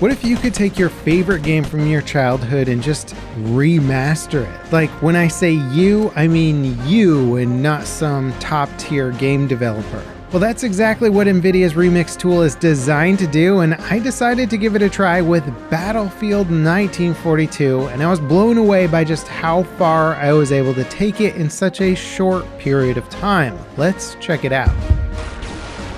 What if you could take your favorite game from your childhood and just remaster it? Like, when I say you, I mean you and not some top-tier game developer. Well, that's exactly what NVIDIA's Remix tool is designed to do, and I decided to give it a try with Battlefield 1942, and I was blown away by just how far I was able to take it in such a short period of time. Let's check it out.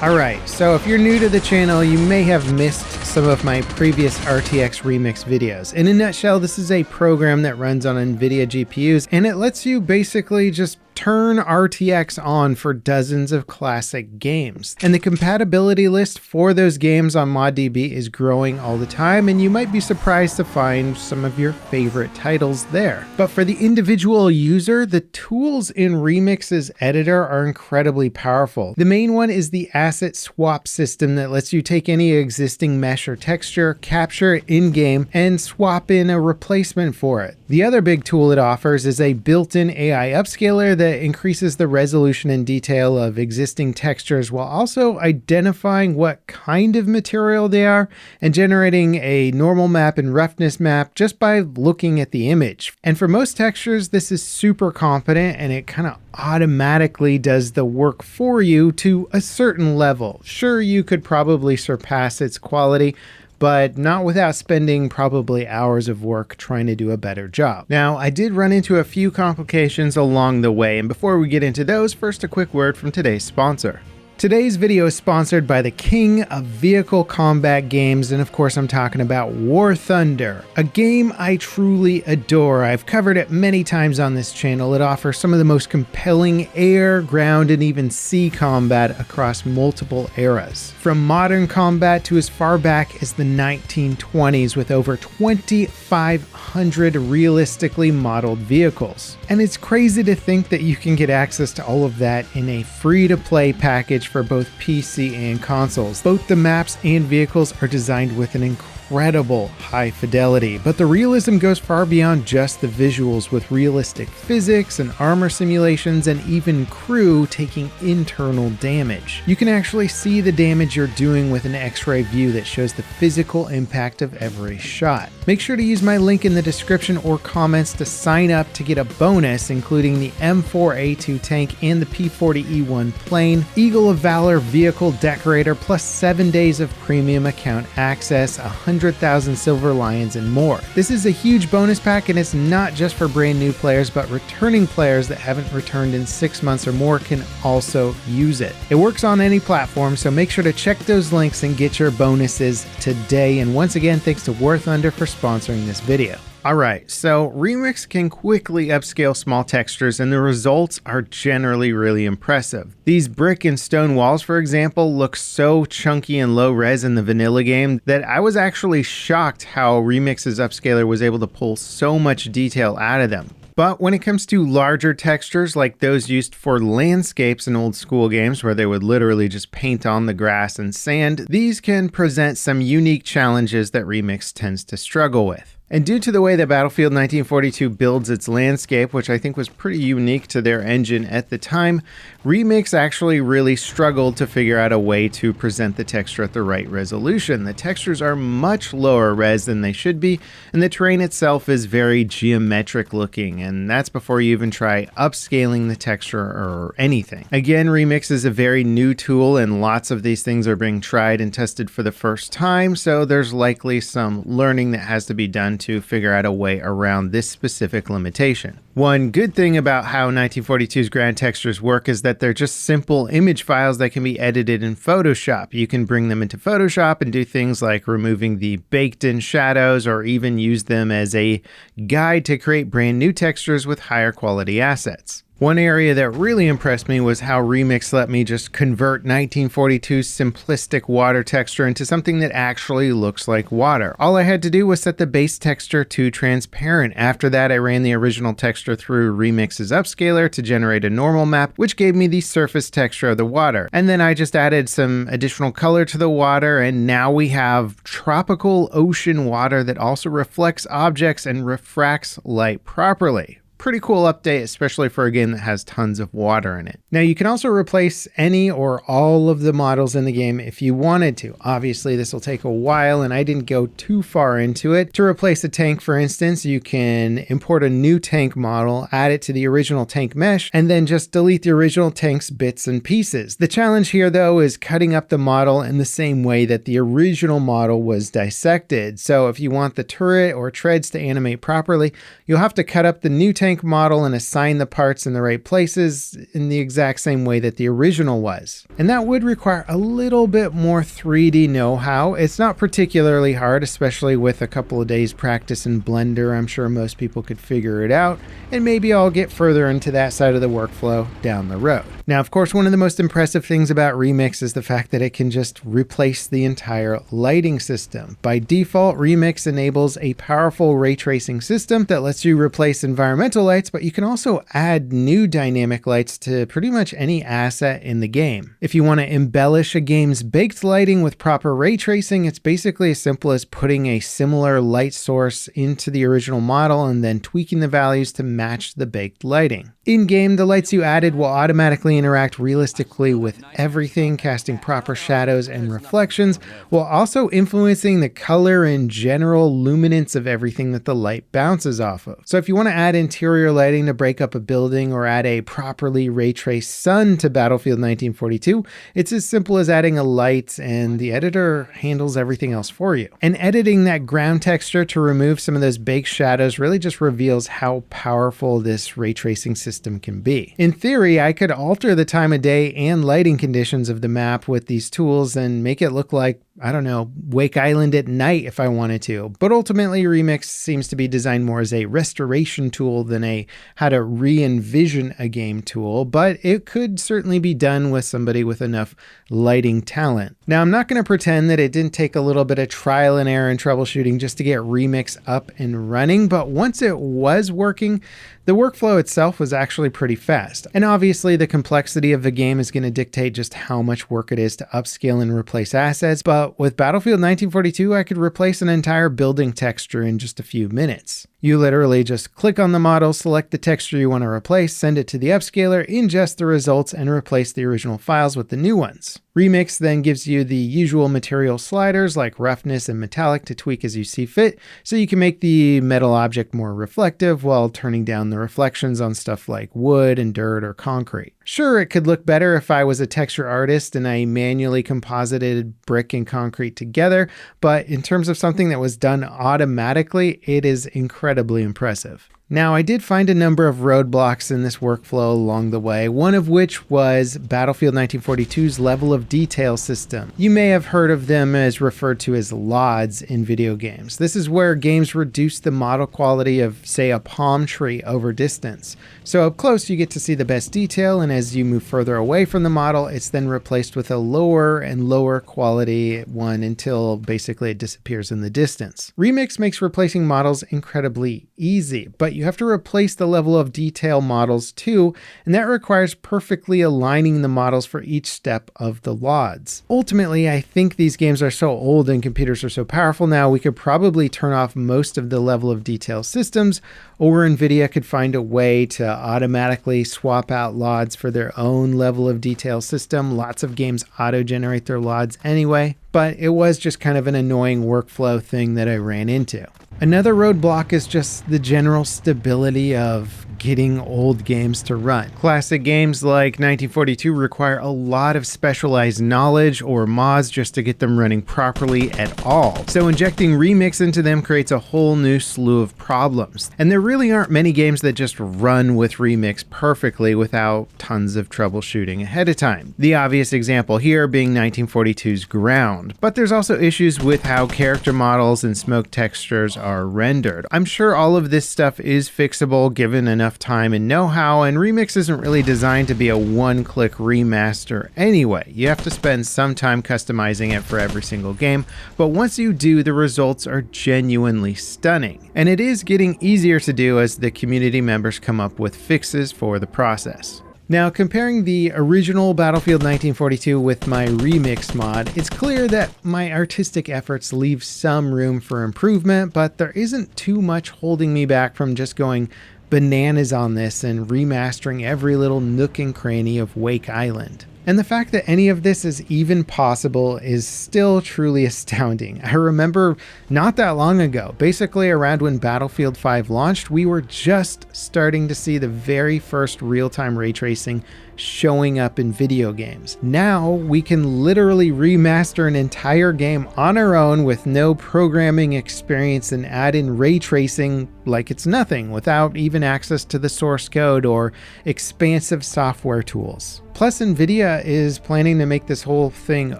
Alright, so if you're new to the channel, you may have missed some of my previous RTX Remix videos. In a nutshell, this is a program that runs on NVIDIA GPUs, and it lets you basically just turn RTX on for dozens of classic games. And the compatibility list for those games on ModDB is growing all the time, and you might be surprised to find some of your favorite titles there. But for the individual user, the tools in Remix's editor are incredibly powerful. The main one is the asset swap system that lets you take any existing mesh or texture, capture it in-game, and swap in a replacement for it. The other big tool it offers is a built-in AI upscaler that increases the resolution and detail of existing textures while also identifying what kind of material they are and generating a normal map and roughness map just by looking at the image. And for most textures, this is super competent and it kind of automatically does the work for you to a certain level. Sure, you could probably surpass its quality, but not without spending probably hours of work trying to do a better job. Now, I did run into a few complications along the way, and before we get into those, first a quick word from today's sponsor. Today's video is sponsored by the king of vehicle combat games, and of course I'm talking about War Thunder, a game I truly adore. I've covered it many times on this channel. It offers some of the most compelling air, ground, and even sea combat across multiple eras. From modern combat to as far back as the 1920s with over 2,500 realistically modeled vehicles. And it's crazy to think that you can get access to all of that in a free-to-play package for both PC and consoles. Both the maps and vehicles are designed with an incredible high fidelity, but the realism goes far beyond just the visuals, with realistic physics and armor simulations and even crew taking internal damage. You can actually see the damage you're doing with an X-ray view that shows the physical impact of every shot. Make sure to use my link in the description or comments to sign up to get a bonus, including the M4A2 tank and the P40E1 plane, Eagle of Valor vehicle decorator, plus 7 days of premium account access, 100,000 silver lions, and more. This is a huge bonus pack, and it's not just for brand new players, but returning players that haven't returned in 6 months or more can also use it. It works on any platform, so make sure to check those links and get your bonuses today. And once again, thanks to War Thunder for sponsoring this video. Alright, so Remix can quickly upscale small textures and the results are generally really impressive. These brick and stone walls, for example, look so chunky and low res in the vanilla game that I was actually shocked how Remix's upscaler was able to pull so much detail out of them. But when it comes to larger textures like those used for landscapes in old school games where they would literally just paint on the grass and sand, these can present some unique challenges that Remix tends to struggle with. And due to the way that Battlefield 1942 builds its landscape, which I think was pretty unique to their engine at the time, Remix actually really struggled to figure out a way to present the texture at the right resolution. The textures are much lower res than they should be, and the terrain itself is very geometric looking, and that's before you even try upscaling the texture or anything. Again, Remix is a very new tool, and lots of these things are being tried and tested for the first time, so there's likely some learning that has to be done to figure out a way around this specific limitation. One good thing about how 1942's ground textures work is that they're just simple image files that can be edited in Photoshop. You can bring them into Photoshop and do things like removing the baked-in shadows or even use them as a guide to create brand new textures with higher quality assets. One area that really impressed me was how Remix let me just convert 1942's simplistic water texture into something that actually looks like water. All I had to do was set the base texture to transparent. After that, I ran the original texture through Remix's upscaler to generate a normal map, which gave me the surface texture of the water. And then I just added some additional color to the water, and now we have tropical ocean water that also reflects objects and refracts light properly. pretty cool update, especially for a game that has tons of water in it. Now you can also replace any or all of the models in the game if you wanted to. Obviously this will take a while and I didn't go too far into it. To replace a tank, for instance, you can import a new tank model, add it to the original tank mesh, and then just delete the original tank's bits and pieces. The challenge here though is cutting up the model in the same way that the original model was dissected. So if you want the turret or treads to animate properly, you'll have to cut up the new tank model and assign the parts in the right places in the exact same way that the original was. And that would require a little bit more 3D know-how. It's not particularly hard, especially with a couple of days practice in Blender. I'm sure most people could figure it out, and maybe I'll get further into that side of the workflow down the road. Now, of course, one of the most impressive things about Remix is the fact that it can just replace the entire lighting system. By default, Remix enables a powerful ray tracing system that lets you replace environmental lights, but you can also add new dynamic lights to pretty much any asset in the game. If you want to embellish a game's baked lighting with proper ray tracing, it's basically as simple as putting a similar light source into the original model and then tweaking the values to match the baked lighting. In-game, the lights you added will automatically interact realistically with everything, casting proper shadows and reflections, while also influencing the color and general luminance of everything that the light bounces off of. So if you want to add interior lighting to break up a building or add a properly ray-traced sun to Battlefield 1942, it's as simple as adding a light and the editor handles everything else for you. And editing that ground texture to remove some of those baked shadows really just reveals how powerful this ray tracing system can be. In theory, I could alter the time of day and lighting conditions of the map with these tools and make it look like, I don't know, Wake Island at night if I wanted to. But ultimately, Remix seems to be designed more as a restoration tool than a how to re-envision a game tool, but it could certainly be done with somebody with enough lighting talent. Now, I'm not going to pretend that it didn't take a little bit of trial and error and troubleshooting just to get Remix up and running, but once it was working, the workflow itself was actually pretty fast. And obviously, the complexity of the game is going to dictate just how much work it is to upscale and replace assets, but with Battlefield 1942, I could replace an entire building texture in just a few minutes. You literally just click on the model, select the texture you want to replace, send it to the upscaler, ingest the results, and replace the original files with the new ones. Remix then gives you the usual material sliders like roughness and metallic to tweak as you see fit, so you can make the metal object more reflective while turning down the reflections on stuff like wood and dirt or concrete. Sure, it could look better if I was a texture artist and I manually composited brick and concrete together, but in terms of something that was done automatically, it is incredibly impressive. Now, I did find a number of roadblocks in this workflow along the way, one of which was Battlefield 1942's level of detail system. You may have heard of them as referred to as LODs in video games. This is where games reduce the model quality of, say, a palm tree over distance. So up close, you get to see the best detail, and as you move further away from the model, it's then replaced with a lower and lower quality one until basically it disappears in the distance. Remix makes replacing models incredibly easy, but you have to replace the level of detail models too, and that requires perfectly aligning the models for each step of the LODs. Ultimately, I think these games are so old and computers are so powerful now, we could probably turn off most of the level of detail systems, or NVIDIA could find a way to automatically swap out LODs for their own level of detail system. Lots of games auto-generate their LODs anyway, but it was just kind of an annoying workflow thing that I ran into. Another roadblock is just the general stability of getting old games to run. Classic games like 1942 require a lot of specialized knowledge or mods just to get them running properly at all. So injecting Remix into them creates a whole new slew of problems. And there really aren't many games that just run with Remix perfectly without tons of troubleshooting ahead of time. The obvious example here being 1942's Ground. But there's also issues with how character models and smoke textures are rendered. I'm sure all of this stuff is fixable given enough time and know-how, and Remix isn't really designed to be a one-click remaster anyway. You have to spend some time customizing it for every single game, but once you do, the results are genuinely stunning. And it is getting easier to do as the community members come up with fixes for the process. Now, comparing the original Battlefield 1942 with my Remix mod, it's clear that my artistic efforts leave some room for improvement, but there isn't too much holding me back from just going bananas on this and remastering every little nook and cranny of Wake Island. And the fact that any of this is even possible is still truly astounding. I remember not that long ago, basically around when Battlefield 5 launched, we were just starting to see the very first real-time ray tracing showing up in video games. Now we can literally remaster an entire game on our own with no programming experience and add in ray tracing like it's nothing, without even access to the source code or expansive software tools. Plus, NVIDIA is planning to make this whole thing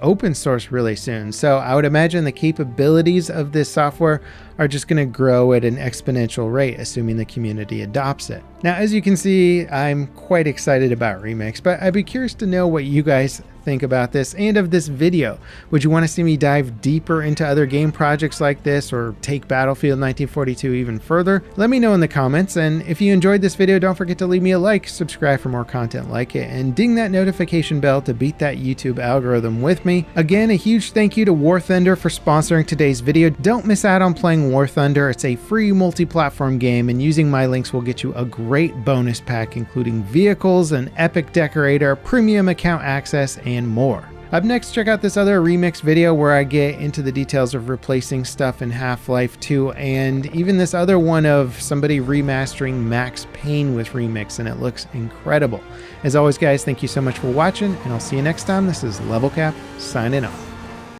open source really soon, so I would imagine the capabilities of this software are just going to grow at an exponential rate, assuming the community adopts it. Now, as you can see, I'm quite excited about Remix, but I'd be curious to know what you guys think about this and of this video. Would you want to see me dive deeper into other game projects like this or take Battlefield 1942 even further? Let me know in the comments, and if you enjoyed this video, don't forget to leave me a like, subscribe for more content like it, and ding that notification bell to beat that YouTube algorithm with me. Again, a huge thank you to War Thunder for sponsoring today's video. Don't miss out on playing War Thunder. It's a free multi-platform game, and using my links will get you a great bonus pack including vehicles, an epic decorator, premium account access, and more. Up next, check out this other remix video where I get into the details of replacing stuff in Half-Life 2, and even this other one of somebody remastering Max Payne with Remix, and it looks incredible. As always, guys, thank you so much for watching, and I'll see you next time. This is Level Cap signing off.